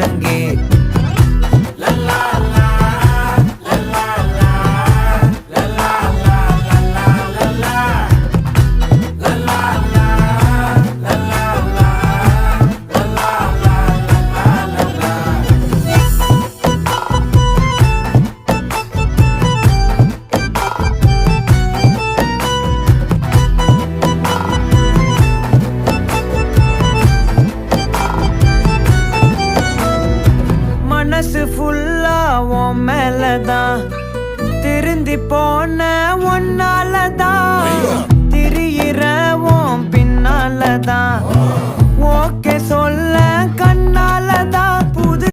முழங்கே மனசு ஃபுல்லா உன் மேலதான் திருந்தி போன ஒன்னாலதான் திரியிற உன் பின்னாலதான் ஓகே சொல்ல கண்ணாலதான்